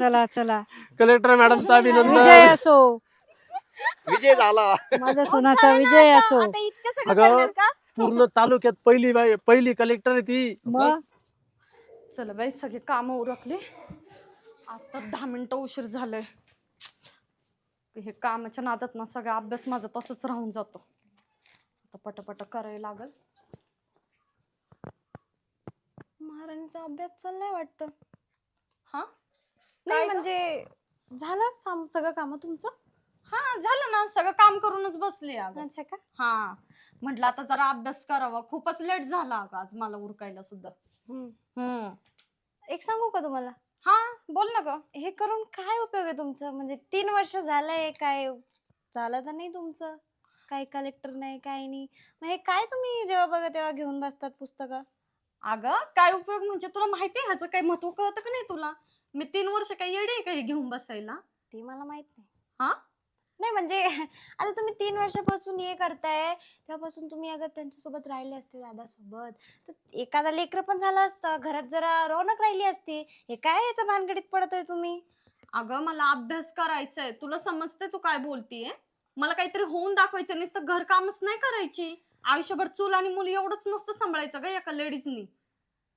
चला चला, कलेक्टर मॅडमचा विजय अभिनंदन. असो, विजय झाला. माझ्या सोनाचा विजय असो. आता इतकं सगळं अगं करणार का? पूर्ण तालुक्यात पहिली कलेक्टर आहे ती. मग चला बाई, सगळे काम उरकले. आज तर 10 मिनिटं उशीर झालंय. हे कामाच्या नादात ना सगळा अभ्यास माझा तसंच राहून जातो. आता पटापट करायला लागल. महाराणीचा अभ्यास चाललाय वाटतं. हा नाही म्हणजे झालं सगळं काम तुमचं? हा झालं ना, सगळं काम करूनच बसले. अच्छा का? हा, म्हटलं आता जरा अभ्यास करावा. खूपच लेट झाला अगं आज मला उरकायला सुद्धा. एक सांगू का तुम्हाला? हा बोल ना ग. हे करून काय उपयोग आहे तुमचा? म्हणजे 3 वर्ष झालंय, काय झालं तर नाही तुमचं? काय कलेक्टर नाही, काय नाही. मग हे काय तुम्ही जेव्हा बघा तेव्हा घेऊन बसतात पुस्तकं? अगं काय उपयोग म्हणजे तुला माहिती आहे ह्याचं काही महत्व कळतं का नाही तुला? मी 3 वर्ष काही येडी आहे का हे घेऊन बसायला? ते मला माहित नाही. हा नाही म्हणजे आता तुम्ही 3 वर्षापासून हे करताय, तेव्हापासून तुम्ही अगर त्यांच्यासोबत राहिले असते दादासोबत, तर एखादा लेकर पण झालं असतं, घरात जरा रौनक राहिली असती. हे काय याच्या भानगडीत पडतोय तुम्ही? अगं मला अभ्यास करायचा आहे. तुला समजते तू काय बोलतीये? मला काहीतरी होऊन दाखवायचं, नुसतं घर कामच नाही करायची. आयुष्यभर चूल आणि मुली एवढंच नसतं सांभाळायचं ग एका लेडीजनी.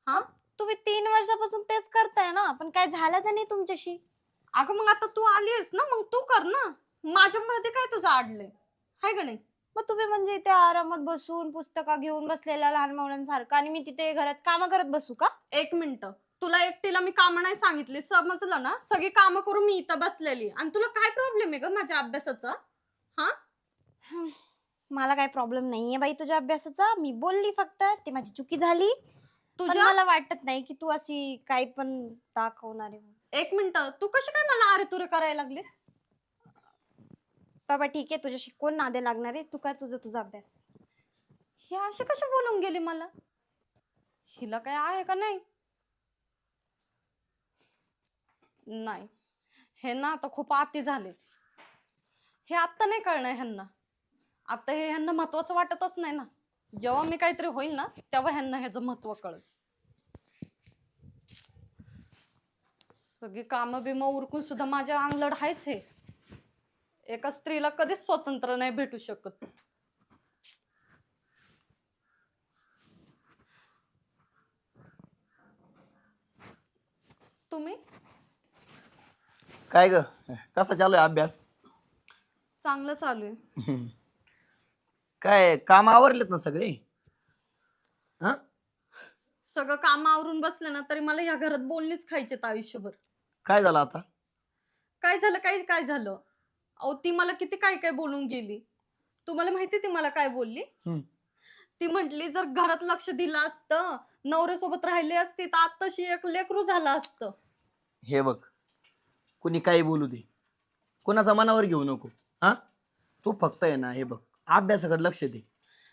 हा तुम्ही 3 वर्षापासून तेच करताय ना, पण काय झालं तर नाही तुमच्याशी? अगं मग आता तू आलीस ना, मग तू कर ना. माझ्यामध्ये काय तुझं अडलंय, हाय का नाही? मग तुम्ही म्हणजे इथे आरामात बसून पुस्तकं घेऊन बसलेला लहान मुलांसारखं, आणि मी तिथे घरात कामं करत बसू का? 1 मिनिट, तुला एकटीला मी कामं नाही सांगितली, समजलं ना? सगळी कामं करून मी इथं बसलेली. आणि तुला काय प्रॉब्लेम आहे ग माझ्या अभ्यासाचा? हा मला काय प्रॉब्लेम नाहीये बाई तुझ्या अभ्यासाचा. मी बोलली फक्त, ते माझी चुकी झाली. पण तुझ्या मला वाटत नाही की तू अशी काही पण दाखवणार आहे. 1 मिनिट, तू कशी काय मला अरे तुरे करायला लागलीस? बाबा ठीक आहे, तुझ्याशी कोण नादे लागणार आहे? तू काय तुझा अभ्यास. हे असे कसे बोलून गेली मला? हिला काय आहे का नाही? नाही, हे ना आता खूप आती झाले. हे आत्ता नाही कळणार ह्यांना. आता हे ह्यांना महत्वाचं वाटतच नाही ना. जेव्हा मी काहीतरी होईल ना, तेव्हा ह्यांना ह्याचं महत्व कळेल. सगळी कामं बिमं उरकून सुद्धा माझ्या अंगलड आहेच हे. एका स्त्रीला कधीच स्वतंत्र नाही भेटू शकत. तुम्ही काय ग, कसा चालू आहे अभ्यास? चांगलं चालू आहे. काय काम आवरलेत ना सगळे? हा, सगळं काम आवरून बसले ना, तरी मला ह्या घरात बोलणीच खायचे आयुष्यभर. काय झालं आता? काय झालं काय झालं? अहो ती मला किती काय काय बोलून गेली. तुम्हाला माहिती ती मला काय बोलली? ती म्हटली जर घरात लक्ष दिलं असतं, नवऱ्यासोबत राहिले असते, तर आत्ताशी एक लेकरू झालं असतं. हे बघ, कुणी काही बोलू दे, कोणाचा मनावर घेऊ नको. हा, तू फक्त आहे ना, हे बघ, अभ्यासाकडे लक्ष दे.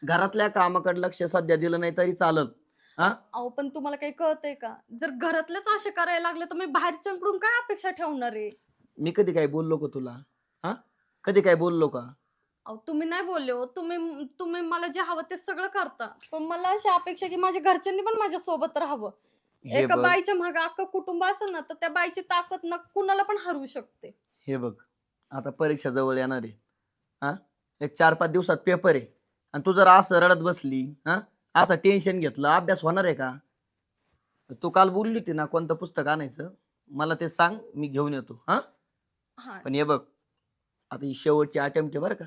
घरातल्या कामाकडे लक्ष सध्या दिलं नाही तरी चालत. हा, अहो पण तुम्हाला काही कळतंय का? जर घरातलेच असे करायला लागले तर मी बाहेरच्यांकडून काय अपेक्षा ठेवणार आहे? मी कधी काय बोललो का तुला? हा, कधी काय बोललो का? अहो तुम्ही नाही बोलले हो. तुम्ही मला जे हवं ते सगळं करता, पण मला अशी अपेक्षा की माझ्या घरच्यांनी पण माझ्या सोबत राहावं. हे एका बघ, बाईच्या मागे अख्खं कुटुंब असेल ना, तर त्या बाईची ताकद ना कुणाला पण हरवू शकते. हे बघ, आता परीक्षा जवळ येणार आहे. हा, एक 4-5 दिवसात पेपर आहे, आणि तू जर असं रडत बसली, हा, असं टेन्शन घेतलं, अभ्यास होणार आहे का? तू काल बोलली होती ना कोणतं पुस्तक आणायचं, मला ते सांग, मी घेऊन येतो. हा, हा पण हे बघ, आता ही शेवटची अटेम्प्ट आहे बरं का.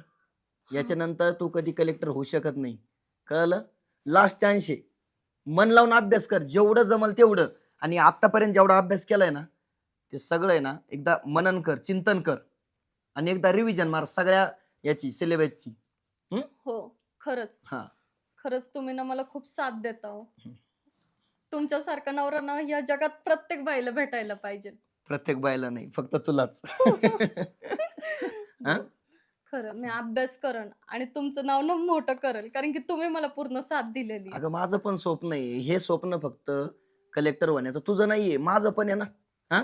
याच्यानंतर तू कधी कलेक्टर होऊ शकत नाही, कळलं? लास्ट चान्स आहे. मन लावून अभ्यास कर, जेवढं जमल तेवढं. आणि आतापर्यंत जेवढा अभ्यास केलाय ना, ते सगळं आहे ना, एकदा मनन कर, चिंतन कर, आणि एकदा रिव्हिजन मार सगळ्या याची, सिलेबसची. हो, खरंच हा, खरंच तुम्ही ना मला खूप साथ देता हो. तुमच्यासारखा नवरा ना या जगात प्रत्येक बाईला भेटायला पाहिजे. प्रत्येक बायला नाही, फक्त तुलाच. हा? खरं मी अभ्यास करण आणि तुमचं नाव ना मोठं करेल, कारण की तुम्ही मला पूर्ण साथ दिलेली आहे. अगं माझं पण स्वप्न आहे, हे स्वप्न फक्त कलेक्टर होण्याचं तुझं नाहीये, माझं पण आहे ना. हा,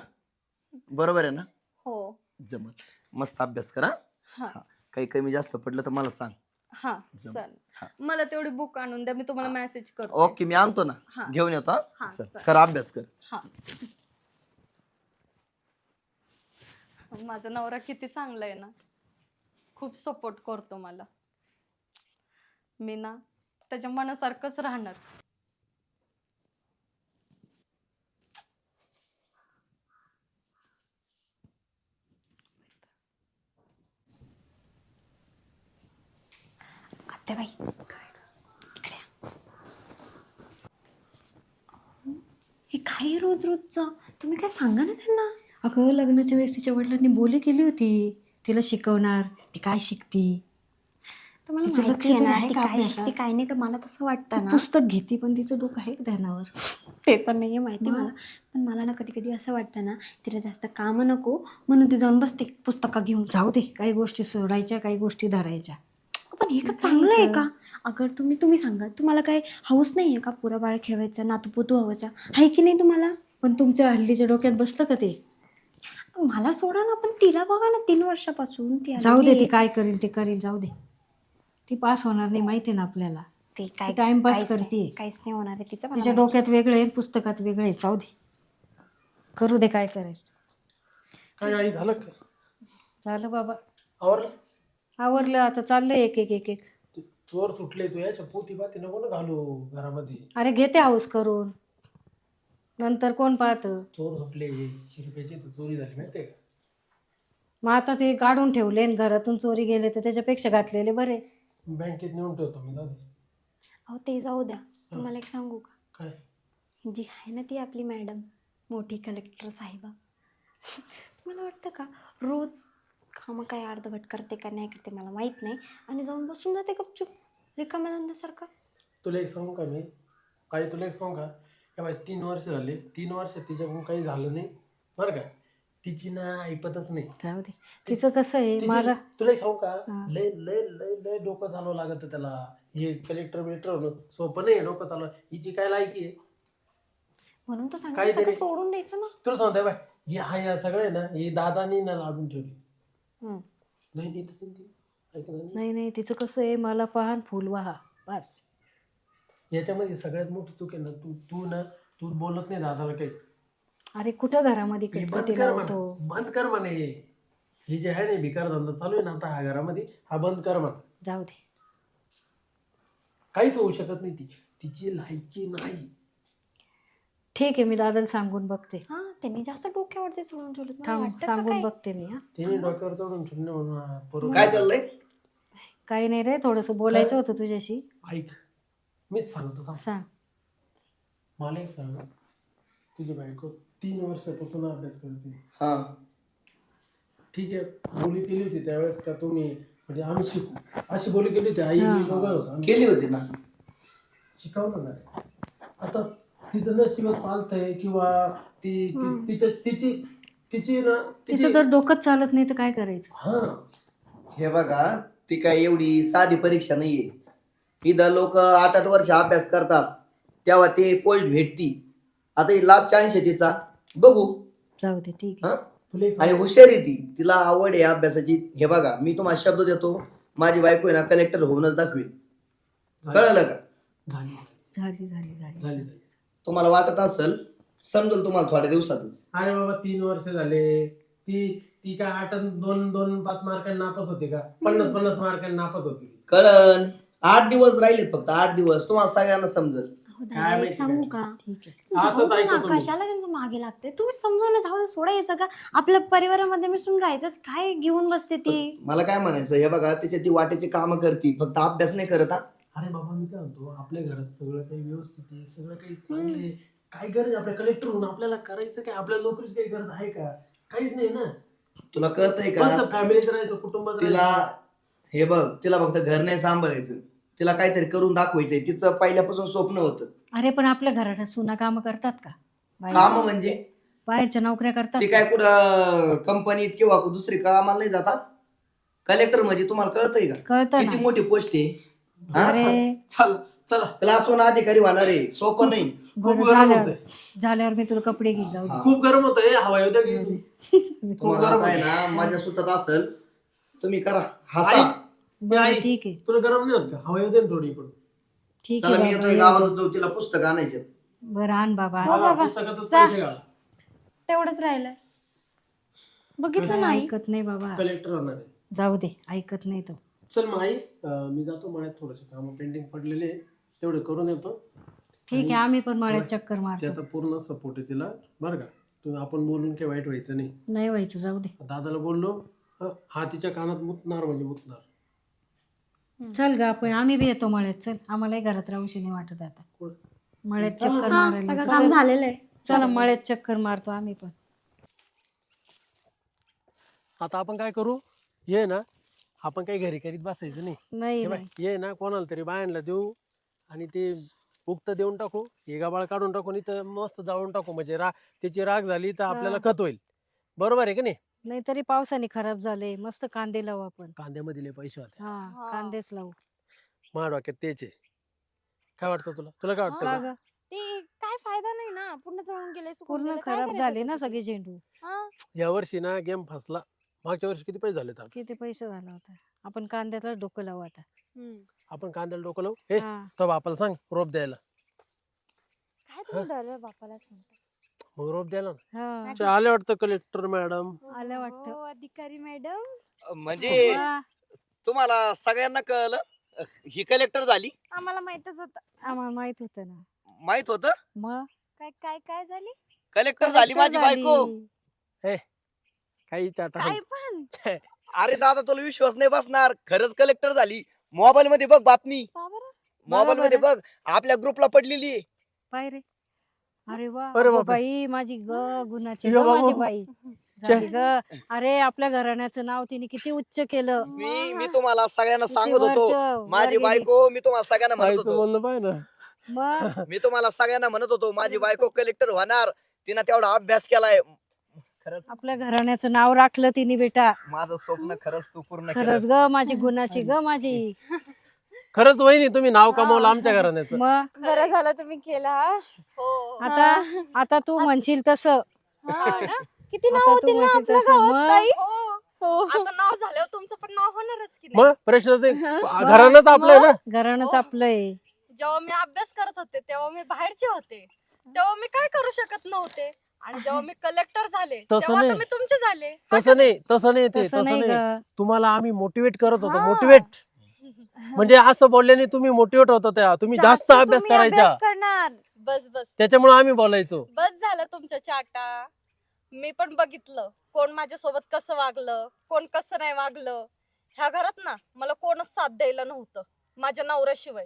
बरोबर आहे ना? हो. जमत, मस्त अभ्यास कर. हा हा, काही कमी जास्त पडलं तर मला सांग. हा जमत. चालेल. हा. मला तेवढी बुक आणून द्या, मी तुम्हाला मेसेज करतो. ओके, मी आणतो ना, हा. घेऊन येतो. हा, चल, चालेल. कर अभ्यास कर. हा. माझा नवरा किती चांगला आहे ना, खूप सपोर्ट करतो मला. मी ना त्याच्या मनासारखंच राहणार. आत्याबाई इकडे या. हे काय रोज रोजचं, तुम्ही काय सांगा ना त्यांना. अगं लग्नाच्या वेळेस तिच्या वडिलांनी बोली केली होती तिला शिकवणार, ती काय शिकती, तुम्हाला तिचं माहिती लक्ष आहे तरी ना आहे ती का काय अभ्यासात? शिकते काय नाही, तर मला तसं वाटतं ना. पुस्तक घेते पण तिचं डोकं आहे का ध्यानावर? ते तर नाहीये माहिती मला, पण मला ना कधी कधी असं वाटतं ना तिला जास्त कामं नको म्हणून ती जाऊन बसते पुस्तकं घेऊन. जाऊ दे, काही गोष्टी सोडायच्या काही गोष्टी धरायच्या. पण हे का चांगलं आहे का? अगर तुम्ही सांगा, तुम्हाला काय हाऊस नाही आहे का पुरा बाळ खेळवायचा, नातूपोतू हवायचा आहे की नाही तुम्हाला? पण तुमच्या हल्लीच्या डोक्यात बसतं का ते? मला सोडा ना, पण तिला बघा ना 3 वर्षापासून ती जाऊ दे, आलेली ती आहे. काय करील ते करील, जाऊ दे. ती पास होणार नाही माहिती ना आपल्याला. ते काय टाइमपास काहीच नाही- करते. काहीच नाही होणार आहे तिचं. मला तिच्या माहिती. डोक्यात वेगळं आहे पुस्तकात वेगळं आहे. जाऊ दे, करू दे काय करायचं. काय आई झालं का? झालं बाबा, आवरलं? आवरलं. आता चाललंय एक एक एक एक. ते चोर सुटले, तू याच्या पोती पाती नको ना घालू घरामध्ये. अरे घेते हाऊस करून, नंतर कोण पाहतं. चोर सुटले, 100 रुपयाची तर चोरी झाली माहितीये का? मग आता ते काढून ठेवले आणि घरातून चोरी गेले तर त्याच्यापेक्षा घातलेले बरे. बँकेत नेऊन ठेवतो मी, जाऊ दे. अहो ते जाऊ द्या, तुम्हाला एक सांगू का? काय? जी आहे ना ती आपली मॅडम, मोठी कलेक्टर साहेबा, तुम्हाला वाटतं का रोज कामं काय अर्धवट करते का नाही करते मला माहीत नाही, आणि जाऊन बसून जाते गपचूप रिकाम्या धंद्यासारखं. तुला एक सांगू का मी? आई तुला एक सांगू का? या बाई 3 वर्ष झाले, 3 वर्षात तिच्याकडून काही झालं नाही बरं का. तिची ना ऐपतच नाही. जाऊ दे, तिचं कसं आहे तिची- मला. तुला एक सांगू का? हा. लय लय लय लय डोकं चालवं लागत त्याला. हे कलेक्टर बिलेक्टर होणं सोपं नाही डोकं चालव. हिची काय लायकी आहे? म्हणून तर सांगते काहीतरी- सगळं सोडून द्यायचं ना. तुला सांगते बाय, या सगळे ना हे दादानी ना लाडून ठेवली. हं. नाही नाही तर ती ऐकलं नाही. नाही नाही, तिचं कसं आहे मला पाहन फुल वाहा बस. याच्यामध्ये सगळ्यात मोठी चूक आहे ना, तू बोलत नाही दादाला काही. अरे कुठं घरामध्ये हे बंद कटकटी कर म्हणे, लावतो. बंद कर म्हणे. हे जे आहे ना भिकार धंदा चालू आहे ना आता ह्या घरामध्ये, हा बंद कर म्हणे. जाऊ दे, काहीच होऊ शकत नाही. तिची लायकी नाही. ठीक आहे, मी दादाला सांगून बघते. हा त्यांनी जास्त डोक्यावरती सोडून ठेवलं, मला थांब, वाटतं का सांगून काय? बघते मी. हा, तिने डोक्यावर चढून ठेवले म्हणून परत. काय चाललंय? काही नाही रे, थोडंसं बोलायचं होतं तुझ्याशी. ऐक, मीच सांगतो थांब. सांग. मला एक सांग, तुझी बायको 3 वर्षापासून अभ्यास करते. हा, ठीक आहे, बोली केली होती त्यावेळेस का तुम्ही म्हणजे आम्ही शिकू अशी बोली केली होती. आई मी दोघं होतो, आम्ही केली होती ना. शिकवलं ना. आता तिचं नशिबात पालतंय किंवा तिची ना तिचं जर डोकंच चालत नाही तर काय करायचं? हा हे बघा, ती काय एवढी साधी परीक्षा नाहीये. इथं लोक 8-8 वर्ष अभ्यास करतात तेव्हा ते पोस्ट भेटती. आता ही लास्ट चान्स आहे तिचा, बघू. जाऊ दे, ठीक आहे. हा, तुला एक आणि हुशार आहे ती, तिला आवड आहे अभ्यासाची. हे बघा, मी तुम्हाला शब्द देतो, माझी बायको आहे ना कलेक्टर होऊनच दाखवेल. कळलं का? झाली झाली झाली झाली. झाली. तुम्हाला वाटत असेल, समजेल तुम्हाला थोड्या दिवसातच. अरे बाबा 3 वर्ष झाले. ती काय 8-2-5 मार्कांनी नापास होते का? 50-50 मार्कांनी नापास होती. कळण. 8 दिवस राहिलेत फक्त, 8 दिवस. तुम्हाला सगळ्यांना समजेल. अहो, काय दादा, एक माहिती सांगू काय? का? ठीक आहे. असंच जाऊ दे ऐकतो ना, तुम्ही. कशाला त्यांचं मागे लागते? तुम्ही समजून जाऊ दे, सोडा हे सगळं. आपल्या परिवारामध्ये मिसळून राहायचं, काय घेऊन बसते ती? मला काय म्हणायचं, हे बघा, तिच्या ती वाटेची कामं करते, फक्त अभ्यास नाही करत. हा, अरे बाबा मी काय म्हणतो, आपल्या घरात सगळं काही व्यवस्थित आहे, सगळं काही चांगलं आहे. काय गरज आपल्या कलेक्टर होऊन आपल्याला करायचं काय? आपल्या नोकरीची काही गरज आहे का? काहीच नाही ना. तुला कळतंय का? फॅमिलीत राहायचं, कुटुंबात तिला राहायचं. हे बघ, तिला फक्त घर नाही सांभाळायचं, तिला काहीतरी करून दाखवायचंय. तिचं पहिल्यापासून स्वप्न होतं. अरे पण आपल्या घरात सुना कामं करतात का? काम म्हणजे बाहेरच्या नोकऱ्या करतात ती का? काय कुठं कंपनीत किंवा दुसरी कामाला नाही जातात. कलेक्टर म्हणजे तुम्हाला कळतंय का कळतं किती ना. मोठी पोस्ट आहे? हा? अरे चला चला. क्लास 1 अधिकारी होणार आहे, सोपं नाही. खूप बरं, गरम झाल्यावर होतंय. झाल्यावर मी तुला कपडे घेत जाऊ दे. खूप गरम होतंय. हवा येऊ द्या की इथून. खूप तुम्हाला गरम काय होतंय. ना मजा सुचत असेल तुम्ही करा, हसा. आई, बरं, आई, ठीक आहे, तुला गरम नाही होत का? हवा येऊ दे ना थोडी इकडून. ठीक चला मी आहे येतोय, बाबा. गावात जाऊ, तिला पुस्तक आणायचे. बरं आण बाबा आण. मला बाबा, पुस्तकातच जा. पैसे घाला. तेवढंच राहिलंय. बघितलं नाही. ऐकत नाही बाबा, कलेक्टर होणार आहे. जाऊ दे, ऐकत नाही तो. चल मग आई, मी जातो मळ्यात, थोडंसं काम पेंडिंग पडलेले आहे, तेवढे करून येतो. ठीक आहे, आम्ही पण मळ्यात चक्कर मारतो. त्याचा पूर्ण सपोर्ट आहे तिला बरं का. तू आपण बोलून काही वाईट व्हायचं नाही. नाही व्हायचं, जाऊ दे. दादाला बोललो, हा तिच्या कानात मुतणार म्हणजे मुतणार. चल ग, आपण आम्ही बी येतो मळ्यात. चल, आम्हालाही घरात राहूशी नाही वाटत आता. कोण? मळ्यात चक्कर हा, मारायला सगळं चल. काम झालेलं आहे. चला मळ्यात चक्कर मारतो आम्ही पण. आता आपण काय करू, ये ना, आपण काही घरी करीत बसायचं नाही. नाही हे बाय, नाही. ये ना, कोणाला तरी बायांना देऊ आणि ते उक्त देऊन टाकू, हे गाबाळ काढून टाकून इथं मस्त जाळून टाकू, म्हणजे त्याची राग झाली तर आपल्याला खत होईल. बरोबर आहे की नाही? नाहीतरी पावसाने खराब झाले, मस्त कांदे लावू आपण. कांद्यामध्ये लय पैसे होते. हा, कांदेच लावू. माझ्या डोक्यात तेच आहे. काय वाटतं तुला? तुला काय वाटतं का का? ग? ते काय फायदा नाही ना, पूर्ण जळून गेले, सुकून पूर्ण गेले, काय खराब करायचं झाले ना त्याचं? सगळे झेंडू. हा. या वर्षी ना गेम फसला. मागच्या वर्षी किती पैसे झाले तर किती पैसे झाला होता. आपण कांद्याला डोकं लावू आता. आपण कांद्याला डोकं लावू. हे हा. तो बापाला सांग रोप द्यायला. काय तुम्ही दर बापालाच म्हणता. मग रोप द्यायला ना. हा, चे आले वाटतं कलेक्टर मॅडम. आलं वाटतं. हो, अधिकारी मॅडम. म्हणजे वा, तुम्हाला सगळ्यांना कळलं ही कलेक्टर झाली? आम्हाला माहितच होतं. आम्हाला माहित होतं ना. माहित होतं मग काय काय काय झाली कलेक्टर झाली माझी बायको. काही चाटा काय पण अरे दादा तुला विश्वास नाही बसणार, खरंच कलेक्टर झाली. मोबाईल मध्ये बघ बातमी, का बरं? मोबाईल मध्ये बघ, आपल्या ग्रुपला पडलेली आहे. पाय रे. अरे वा, अरे अगं बापरे. बाई माझी ग गुणाची यो ग बाबा. माझी बाई झाली ग. अरे आपल्या घराण्याचं नाव तिने किती उच्च केलं. मी तुम्हाला सगळ्यांना किती सांगत होतो वरचं- माझी वर गेली. बायको, मी तुम्हाला सगळ्यांना म्हणत आईचं होतो, बोलणं पाहिजे ना. मग मी तुम्हाला सगळ्यांना म्हणत होतो माझी बायको कलेक्टर होणार. तिनं तेवढा अभ्यास केलाय. खरंच आपल्या घराण्याचं नाव राखलं तिने बेटा. माझं स्वप्न खरंच तू पूर्ण खरंच केलं. ग माझी गुणाची ग माझी. खरंच वहिनी तुम्ही नाव कमावलं आमच्या घराण्याचं. मग बरं झालं तुम्ही केला. हो. आता आता तू म्हणशील तसं. किती नाव आता तू होतील ना म्हणशील आपल्या तसं. गावात मग ताई? हो. हो. आता नाव झाल्यावर तुमचं पण नाव होणारच की नाही. मग प्रश्न ते घरानंच आपलं आहे ना. घराणंच आपलंय. जेव्हा मी अभ्यास करत होते तेव्हा मी बाहेरचे होते, तेव्हा मी काय करू शकत नव्हते. आणि जेव्हा मी कलेक्टर झाले तेव्हा नाही. तुम्ही तुमचे झाले. तसं नाही, तसं नाही, ते तसं तसं नाही नाही. ग. तुम्हाला आम्ही मोटिवेट करत होतो. हा. मोटिवेट म्हणजे असं बोलल्याने तुम्ही मोटिवेट होत होत्या. तुम्ही जास्त अभ्यास तुम्ही करायच्या. अभ्यास करणार. बस बस त्याच्यामुळे आम्ही बोलायचो. बस झालं तुमच्या चाटा. मी पण बघितलं कोण माझ्यासोबत कसं वागलं, कोण कसं नाही वागलं. ह्या घरात ना मला कोणच साथ द्यायला नव्हतं माझ्या नवऱ्याशिवाय.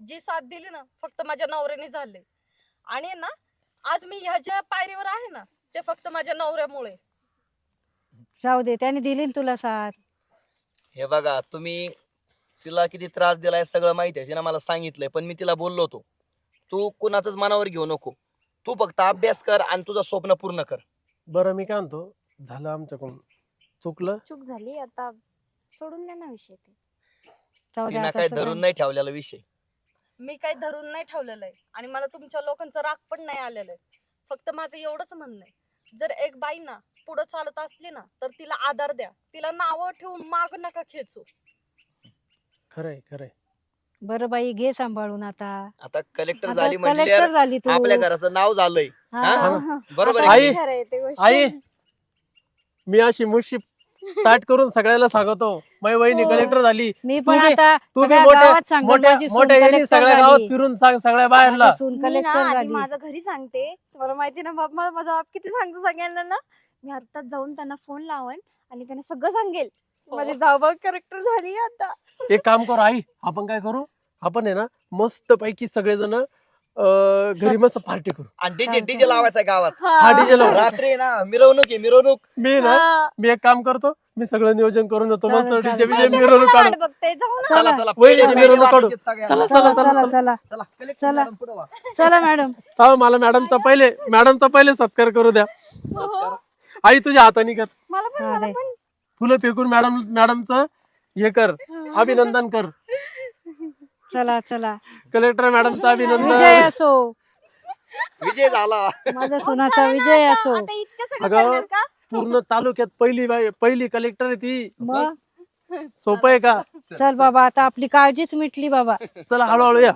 जी साथ दिली ना फक्त माझ्या नवऱ्याने झाले. आणि ना आज मी ह्या ज्या पायरीवर आहे ना ते फक्त माझ्या नवऱ्यामुळे. जाऊ दे, त्याने दिली ना तुला साथ. हे बघा तुम्ही तिला किती त्रास दिलाय सगळं माहिती आहे. तिने मला सांगितलंय, पण मी तिला बोललो होतो तू कुणाचंच मनावर घेऊ नको, तू फक्त अभ्यास कर आणि तुझं स्वप्न पूर्ण कर. बरं मी काय म्हणतो, झालं आमच्याकडून, चुकलं. चूक झाली, आता सोडून द्या ना विषय ते. जाऊ दे तिनं आता काय सगळं. धरून नाही ठेवलेला विषय. मी काही धरून नाही ठेवलेलं आहे आणि मला तुमच्या लोकांचा राग पण नाही आलेला आहे. फक्त माझं एवढंच म्हणणं आहे, जर एक बाई ना पुढे चालत असली ना तर तिला आधार द्या, तिला नावं ठेवून माग नका खेचू. खरंय खरंय. बरं बाई, घे सांभाळून आता. आता कलेक्टर आता झाली कलेक्टर म्हणजे झाली तू. आपल्या घराचं नाव झालंय. हा. हा? बरोबर आता आहे आई- की? खरं आहे ते गोष्ट. आई मी अशी मुशी ताट करून सगळ्याला सांगतो माझी वहिनी हो. कलेक्टर झाली. मी तू पण बी- आता तू बी सगळ्या मोठ्या गावात सांगेल मोठ्या माझी सून मोठ्या यांनी कलेक्टर सगळ्या गावात झाली. फिरून सांग सगळ्या बाहेरला. माझी सून मी ना कलेक्टर आधी झाली. माझ्या घरी सांगते. तुम्हाला माहिती ना बाप, माझा बाप किती सांगतो सगळ्यांना ना. मी आत्ताच जाऊन त्यांना फोन लावन आणि त्यांना सगळं सांगेल. माझी जाऊबाई करेक्टर झाली आता. एक काम करू आई, आपण काय करू, आपण आहे ना मस्त पैकी सगळेजण घरी मस्त पार्टी करू. आणि डीजे डीजे लावायचा गावात. हा डीजे लावू. रात्री आहे ना मिरवणूक आहे मिरवणूक. मी एक काम करतो, मी सगळं नियोजन करून देतो. चालेल, मस्त चालेल. डीजे मला बिजे ते मिरवणूक कशाला काढू. वाट बघते, जाऊ ना. चला चला वहिनी, पहिले मिरवणूक पहिले काढू. वाटायचे सगळ्यांना. चला चला चला चला चला. चला चला कलेक्टर चला. मॅडम पुढं वा. चला मॅडम. हा मला मॅडमचा पहिले सत्कार करू द्या. सत्कार. आई तुझ्या हाताने कर. मला पण हा, मला दे. पण. फुलं फेकून मॅडमचं हे कर, अभिनंदन कर. चला चला. कलेक्टर मॅडमचं विजय अभिनंदन. असो, विजय झाला. माझ्या सुनाचा विजय असो. आता इतकं सगळं अगं करणार का? पूर्ण तालुक्यात पहिली कलेक्टर आहे ती. मग सोपं आहे का? चल बाबा, आता आपली काळजीच मिटली बाबा. चला हळूहळू या.